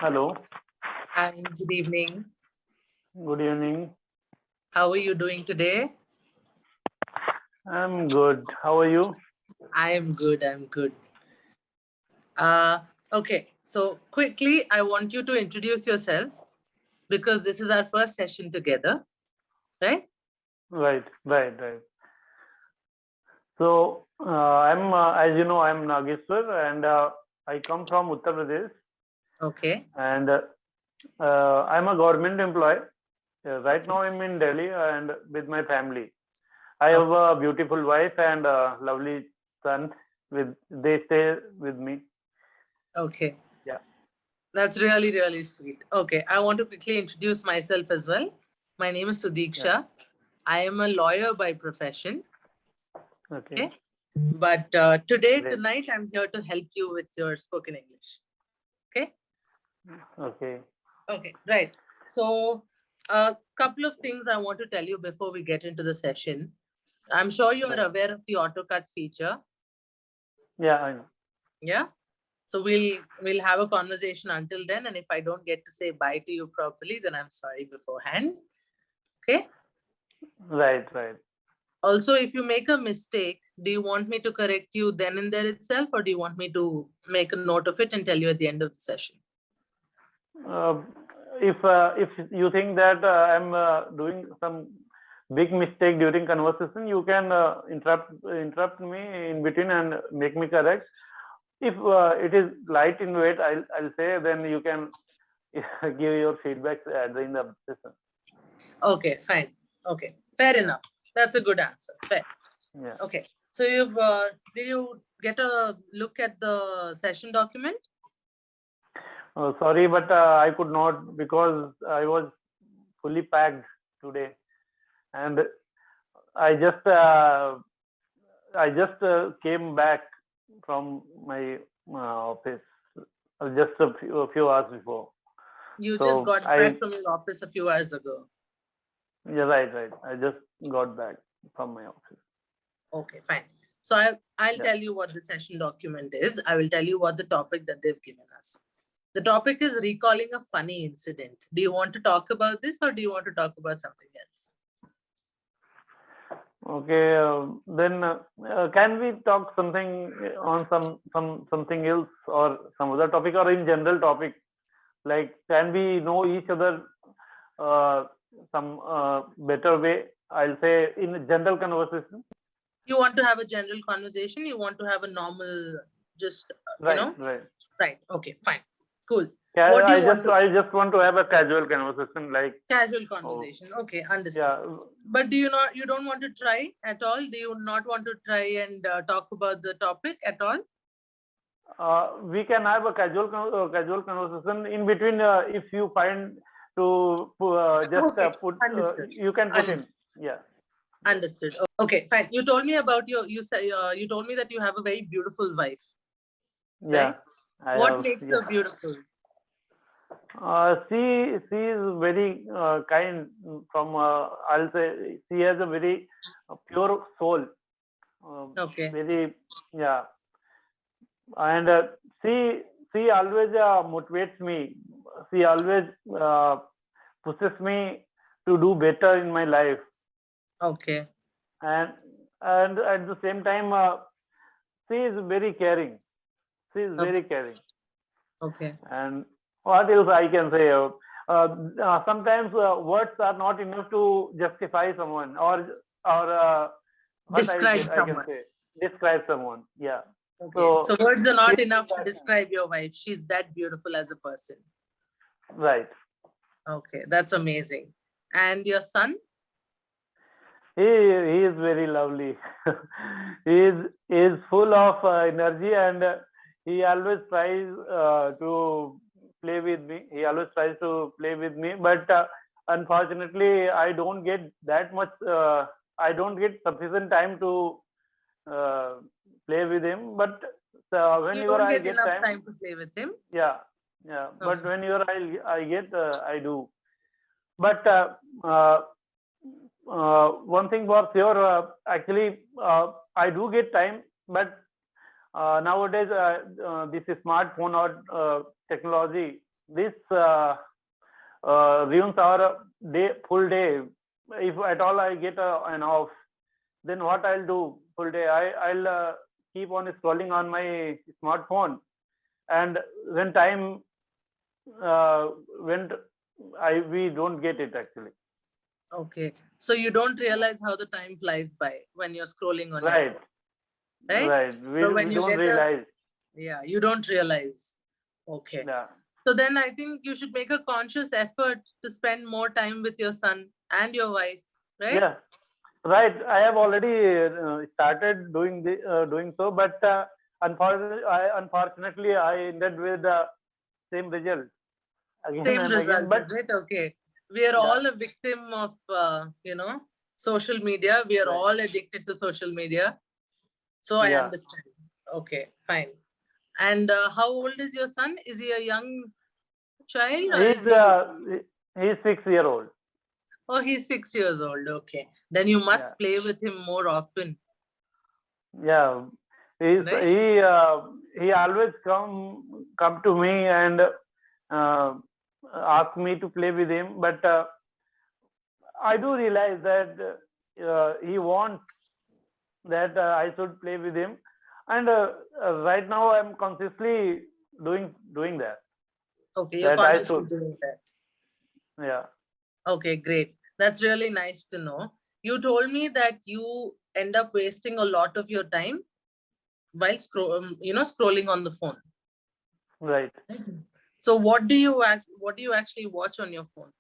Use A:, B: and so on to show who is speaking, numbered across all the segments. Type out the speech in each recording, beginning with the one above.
A: Hello,
B: Hi, good evening.
A: good evening.
B: How are you doing today?
A: I'm good. How are you?
B: I am good. I'm good. Uh, okay, so quickly, I want you to introduce yourself because this is our first session together, right?
A: Right. So, as you know, I'm Nagesh and I come from Uttar Pradesh
B: Okay.
A: and I'm a government employee. Right now, I'm in Delhi and with my family. I have
B: Okay.
A: a beautiful wife and a lovely son. They stay with me.
B: Okay.
A: Yeah.
B: That's really, really sweet. Okay. I want to quickly introduce myself as well. My name is
A: Yeah.
B: Sudiksha. I am a lawyer by profession.
A: Okay.
B: Okay. But today,
A: Great.
B: tonight, I'm here to help you with your spoken English. Okay.
A: Okay.
B: Okay, right. So, a couple of things I want to tell you before we get into the session. I'm sure you are
A: Right.
B: aware of the AutoCAD feature.
A: Yeah, I know.
B: Yeah. So we'll have a conversation until then, and if I don't get to say bye to you properly, then I'm sorry beforehand. Okay.
A: Right.
B: Also, if you make a mistake, do you want me to correct you then and there itself, or do you want me to make a note of it and tell you at the end of the session?
A: Uh, if you think that I'm doing some big mistake during conversation, you can interrupt me in between and make me correct. If it is light in weight, I'll say, then you can give your feedback at the end of the session.
B: Okay, fine. Okay, fair
A: Yeah,
B: enough. That's a good answer. Fair.
A: yeah.
B: Okay. So did you get a look at the session document?
A: Sorry, but I could not because I was fully packed today, and I just uh, I just came back from my office just a few hours before.
B: You just
A: So
B: got back
A: I,
B: from your office a few hours ago.
A: yeah, right. I just got back from my office.
B: Okay, fine. So I'll
A: Yeah.
B: tell you what the session document is. I will tell you what the topic that they've given us. The topic is recalling a funny incident. Do you want to talk about this or do you want to talk about something else?
A: Okay. Then can we talk something on something else or some other topic or in general topic? Like, can we know each other uh, some better way? I'll say in a general conversation.
B: You want to have a general conversation? You want to have a normal, just,
A: Right.
B: right. Okay, fine. Cool.
A: Ca-
B: What do
A: I
B: you want
A: just
B: to
A: I just want to have a casual conversation, like,
B: Casual
A: oh,
B: conversation. Okay, understood.
A: yeah,
B: But you don't want to try at all? Do you not want to try and talk about the topic at all?
A: we can have a casual conversation in between. If you find to just
B: Okay,
A: put,
B: understood.
A: you can put in.
B: Understood.
A: Yeah, right.
B: Understood. Okay, fine. You told me about you told me that you have a very beautiful wife,
A: Yeah,
B: right?
A: I
B: What
A: have.
B: makes her
A: Yeah,
B: beautiful?
A: she is very kind. From I'll say she has a very pure soul.
B: Okay.
A: Very, yeah, and she always motivates me. She always uh, pushes me to do better in my life,
B: Okay.
A: and at the same time she is very caring. She is
B: Okay.
A: very caring.
B: Okay.
A: And what else I can say? Sometimes words are not enough to justify someone, or what
B: Describe
A: I can
B: someone.
A: say, describe someone. Yeah.
B: Okay.
A: So
B: So words are
A: she
B: not
A: is
B: enough to
A: that,
B: describe your wife. She's that beautiful as a person.
A: right.
B: Okay, that's amazing. And your son?
A: He is very lovely. He is full of energy, and he always tries to play with me. He always tries to play with me, but unfortunately, I don't get that much. I don't get sufficient time to uh, play with him. But
B: You
A: whenever
B: don't
A: I
B: get
A: get
B: enough
A: time,
B: time to play with him.
A: yeah, yeah. But
B: Okay.
A: whenever I get, I do. But uh, one thing for sure, actually, I do get time, but nowadays this smartphone or technology this ruins our full day. If at all I get an off, then what I'll do full day? I'll keep on scrolling on my smartphone, and when time went, we don't get it actually.
B: Okay. So you don't realize how the time flies by when you're scrolling on your
A: Right,
B: phone, right?
A: right.
B: So
A: We
B: when you
A: don't
B: get a,
A: realize.
B: yeah, you don't realize. Okay.
A: Yeah,
B: So then I think you should make a conscious effort to spend more time with your son and your wife, right?
A: yeah. Right. I have already started doing so, but unfortunately, I ended with the same result again
B: Same
A: and again.
B: result,
A: But
B: is it? Okay. We are
A: yeah,
B: all a victim of, social media. We are
A: right.
B: all addicted to social media. So I
A: Yeah,
B: understand. Okay, fine. And how old is your son? Is he a young child or
A: he's
B: is he?
A: uh, he's 6 year old.
B: Oh, he's 6 years old. Okay. Then you
A: Yeah,
B: must play with him more often,
A: yeah. He's
B: right?
A: he always come to me and uh, ask me to play with him, but I do realize that he wants that I should play with him, and right now I'm consciously doing that.
B: Okay, you're
A: That I
B: consciously
A: should,
B: doing that.
A: yeah,
B: Okay, great. That's really nice to know. You told me that you end up wasting a lot of your time while scrolling on the phone.
A: right.
B: So what do you actually watch on your phone?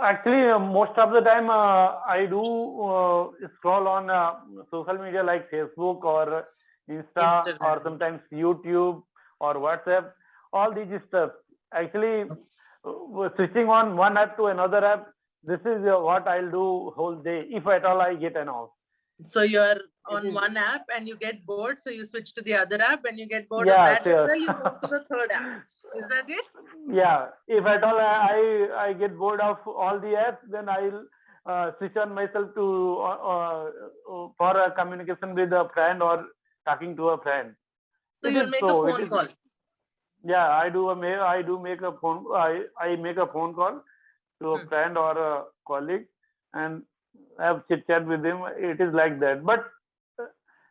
A: Actually, most of the time I do scroll on social media like Facebook or Insta or
B: Instagram.
A: sometimes YouTube or WhatsApp. All these stuff. Actually, switching on one app to another app. This is what I'll do whole day if at all I get an off.
B: So you're
A: It
B: on
A: is,
B: one app and you get bored, so you switch to the other app. When you get bored of
A: yeah,
B: that as
A: sure.
B: well, you move to the third app. Is that it?
A: Yeah, if at all I get bored of all the apps, then I'll switch on myself to for a communication with a friend or talking to a friend.
B: So
A: It is
B: you'll make a
A: so. It
B: phone
A: is,
B: call.
A: yeah. I do make a phone. I make a phone call to a
B: Hmm.
A: friend or a colleague and have chit chat with him. It is like that, but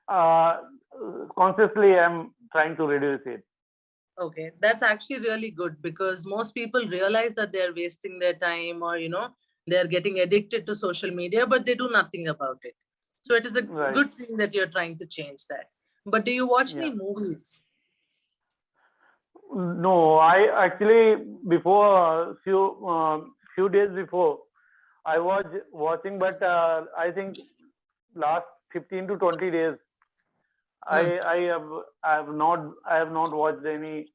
A: uh, consciously I'm trying to reduce it.
B: Okay, that's actually really good because most people realize that they're wasting their time or, they're getting addicted to social media, but they do nothing about it. So it is a
A: Right.
B: good thing that you're trying to change that. But do you watch
A: Yeah.
B: any movies?
A: No, I actually before few days before I was watching, but I think last 15 to 20 days
B: Hmm.
A: I have not watched any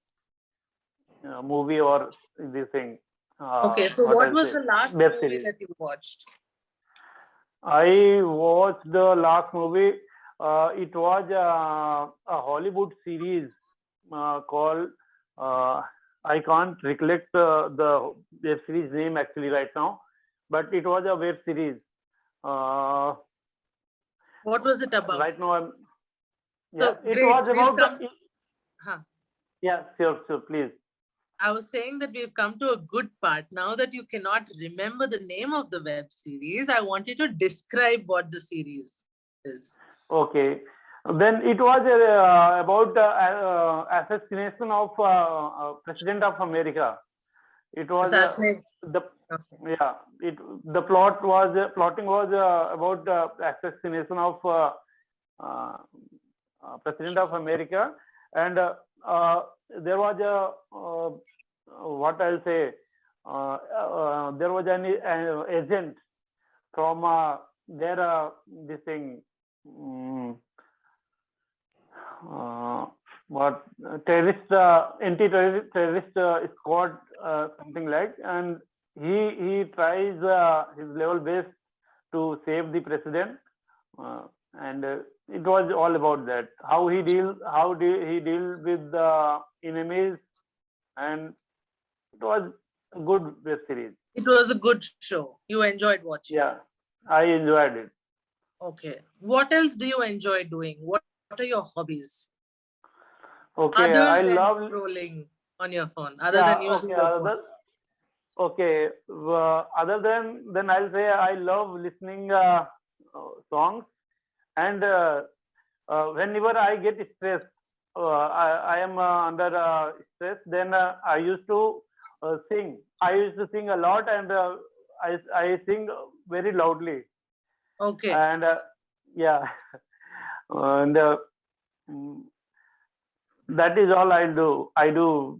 A: movie or this thing.
B: Okay, so
A: What
B: what
A: I'll
B: was
A: say,
B: the last
A: web
B: movie
A: series.
B: that you watched?
A: I watched the last movie. It was a Hollywood series called. Uh, I can't recollect the web series name actually right now, but it was a web series. Uh,
B: What was it about?
A: right now, yeah,
B: So
A: it
B: great,
A: was
B: we've
A: about
B: come.
A: the.
B: Huh.
A: Yeah, sure, sure, please.
B: I was saying that we've come to a good part. Now that you cannot remember the name of the web series, I want you to describe what the series is.
A: Okay. Then it was about assassination of President of America. It was
B: Assassinate.
A: the
B: Okay.
A: yeah. It the plotting was about assassination of uh, President of America, and there was a what I'll say. There was an agent from there. This thing. mm, uh, what terrorist anti-terrorist squad something like, and he tries his level best to save the president, uh, and it was all about that he deal with the enemies, and it was a good web series.
B: It was a good show. You enjoyed watching it.
A: Yeah, I enjoyed it.
B: Okay. What else do you enjoy doing? What are your hobbies
A: Okay,
B: other
A: I
B: than
A: love
B: scrolling? on your phone other
A: Yeah.
B: than using
A: Okay.
B: your phone?
A: Okay. Other than then, I'll say I love listening songs, and whenever I get stressed, I am under stress. Then I used to sing. I used to sing a lot, and I sing very loudly,
B: Okay.
A: and yeah, and mm, that is all I do. I do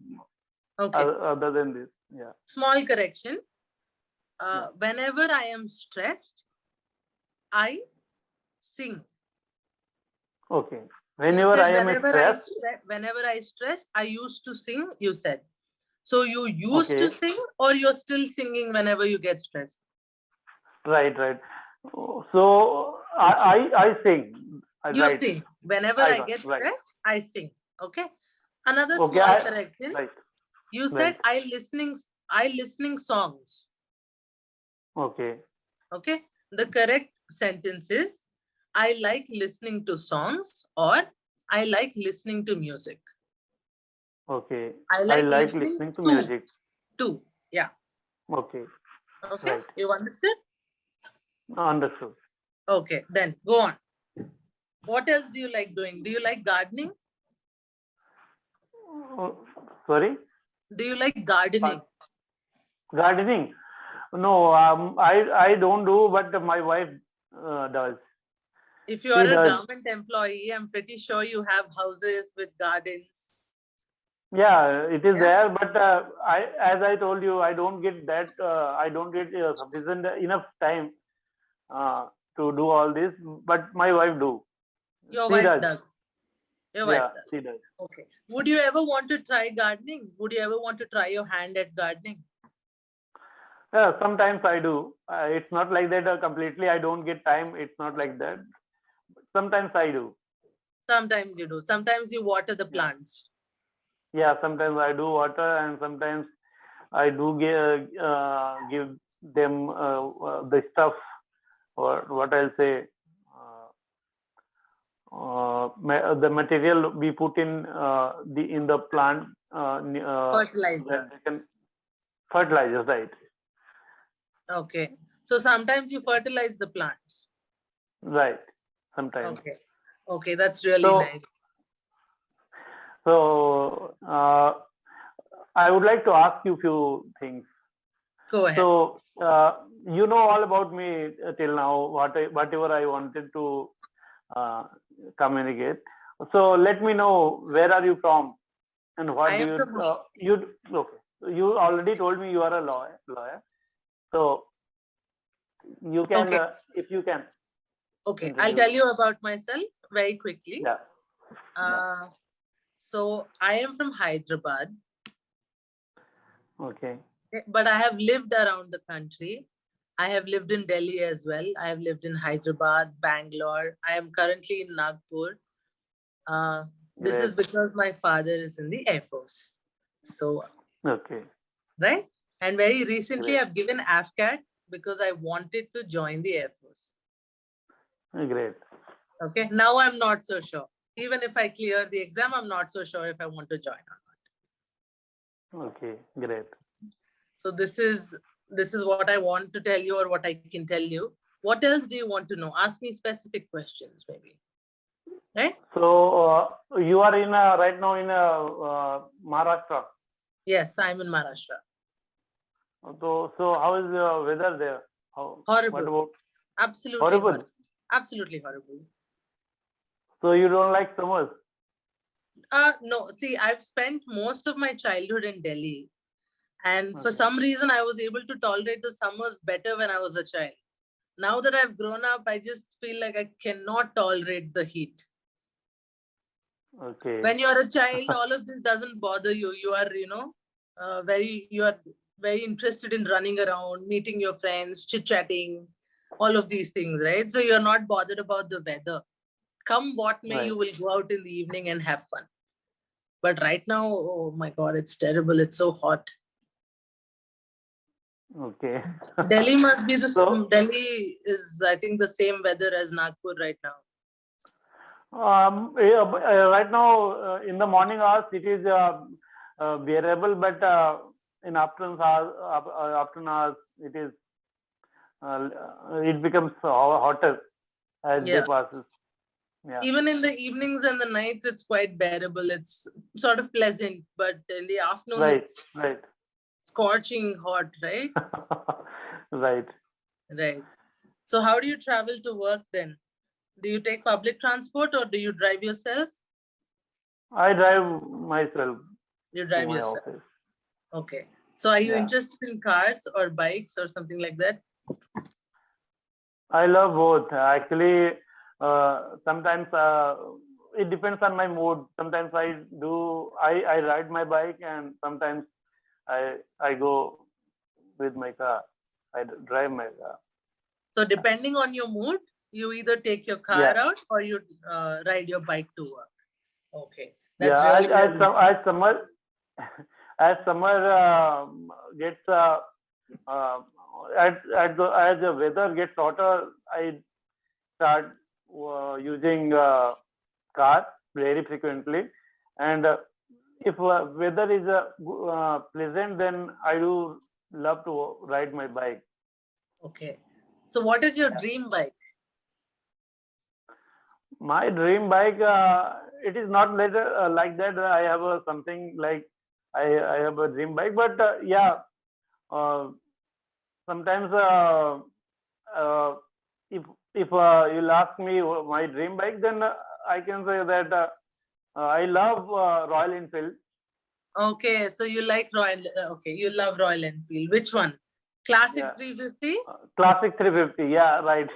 B: Okay.
A: other than this. Yeah.
B: Small correction.
A: Yeah.
B: Whenever I am stressed, I sing.
A: Okay.
B: You
A: Whenever I
B: said
A: am stressed,
B: whenever I stressed, I used to sing, you said. So you used to
A: okay,
B: sing or you're still singing whenever you get stressed?
A: right, right. So I sing.
B: You
A: Right.
B: sing. Whenever
A: I
B: I
A: got
B: get
A: right.
B: stressed, I sing. Okay. Another
A: Okay.
B: small correction.
A: Right,
B: You
A: right.
B: said I listening songs.
A: Okay,
B: Okay. The correct sentence is I like listening to songs or I like listening to music.
A: okay.
B: I
A: I
B: like
A: like
B: listening
A: listening to
B: to.
A: music.
B: To. Yeah.
A: Okay,
B: Okay.
A: right.
B: You understood?
A: Understood.
B: Okay. Then go on. What else do you like doing? Do you like gardening?
A: Uh, Sorry,
B: Do you like gardening?
A: gardening. No, I don't do, but my wife does.
B: If you
A: She
B: are a
A: does.
B: government employee, I'm pretty sure you have houses with gardens.
A: Yeah, it is
B: Yeah.
A: there, but as I told you, I don't get that. I don't get sufficient enough time uh, to do all this. But my wife do.
B: Your
A: She
B: wife
A: does.
B: does. Your wife
A: Yeah,
B: does.
A: she does.
B: Okay. Would you ever want to try gardening? Would you ever want to try your hand at gardening?
A: Yeah, sometimes I do. It's not like that completely. I don't get time. It's not like that. Sometimes I do.
B: Sometimes you do. Sometimes you water the
A: Yeah,
B: plants.
A: yeah. Sometimes I do water, and sometimes I do give them the stuff, or what I'll say. The material we put in the plant, that
B: Fertilizer.
A: they can fertilizers, right?
B: Okay. So sometimes you fertilize the plants.
A: Right. Sometimes.
B: Okay. Okay. That's really
A: So
B: nice.
A: so I would like to ask you few things.
B: Go ahead.
A: So you know all about me till now. Whatever I wanted to uh, communicate. So let me know, where are you from, and
B: I
A: what do
B: am
A: you
B: from
A: okay. You already told me you are a lawyer. So you can,
B: okay.
A: if you can
B: Okay. I'll
A: introduce.
B: tell you about myself very quickly.
A: Yeah, yeah.
B: Uh, so I am from Hyderabad,
A: Okay,
B: but I have lived around the country. I have lived in Delhi as well. I have lived in Hyderabad, Bangalore. I am currently in Nagpur. Uh, this is
A: great.
B: because my father is in the Air Force. So,
A: Okay,
B: right? And very recently,
A: great,
B: I've given AFCAT because I wanted to join the Air Force.
A: great.
B: Okay. Now I'm not so sure. Even if I clear the exam, I'm not so sure if I want to join or
A: Okay, great.
B: not. So this is what I want to tell you or what I can tell you. What else do you want to know? Ask me specific questions, maybe. Right?
A: So you are in right now in Maharashtra.
B: Yes, I'm in Maharashtra.
A: So how is the weather there? What
B: Horrible.
A: about
B: Absolutely
A: horrible?
B: horrible. Absolutely horrible.
A: So you don't like summers?
B: No, see, I've spent most of my childhood in Delhi. And for
A: Okay,
B: some reason, I was able to tolerate the summers better when I was a child. Now that I've grown up, I just feel like I cannot tolerate the heat.
A: okay,
B: When you're a child, all of this doesn't bother you. You are very interested in running around, meeting your friends, chit-chatting, all of these things, right? So you're not bothered about the weather. Come what may,
A: right.
B: you will go out in the evening and have fun. But right now, oh my God, it's terrible. It's so hot.
A: Okay.
B: Delhi must be
A: So
B: Delhi is, I think, the same weather as Nagpur right now.
A: yeah, right now in the morning hours it is bearable, but in afternoon hours, uh, it becomes hotter as day
B: Yeah.
A: passes. Yeah,
B: Even in the evenings and the nights, it's quite bearable. It's sort of pleasant, but in the afternoon,
A: right,
B: it's
A: right,
B: scorching hot, right?
A: right.
B: Right. So, how do you travel to work then? Do you take public transport or do you drive yourself?
A: I drive myself
B: You
A: to
B: drive
A: my
B: yourself.
A: office.
B: Okay. So, are you
A: Yeah,
B: interested in cars or bikes or something like that?
A: I love both. Actually, sometimes it depends on my mood. Sometimes I ride my bike, and sometimes I go with my car. Drive my car.
B: So, depending on your mood, you either take your car
A: Yeah,
B: out or you ride your bike to work. Okay. That's
A: yeah.
B: really very nice.
A: As summer as summer gets uh, as the weather gets hotter, I start using car very frequently, and if weather is pleasant, then I do love to ride my bike.
B: Okay. So, what is your
A: Yeah.
B: dream bike?
A: My dream bike, it is not like that. I have something like I have a dream bike, but yeah, uh, sometimes uh, if you'll ask me my dream bike, then I can say that I love Royal Enfield.
B: Okay. So, you like Royal, okay. You love Royal Enfield. Which one? Classic
A: Yeah,
B: 350?
A: Classic 350. Yeah, right.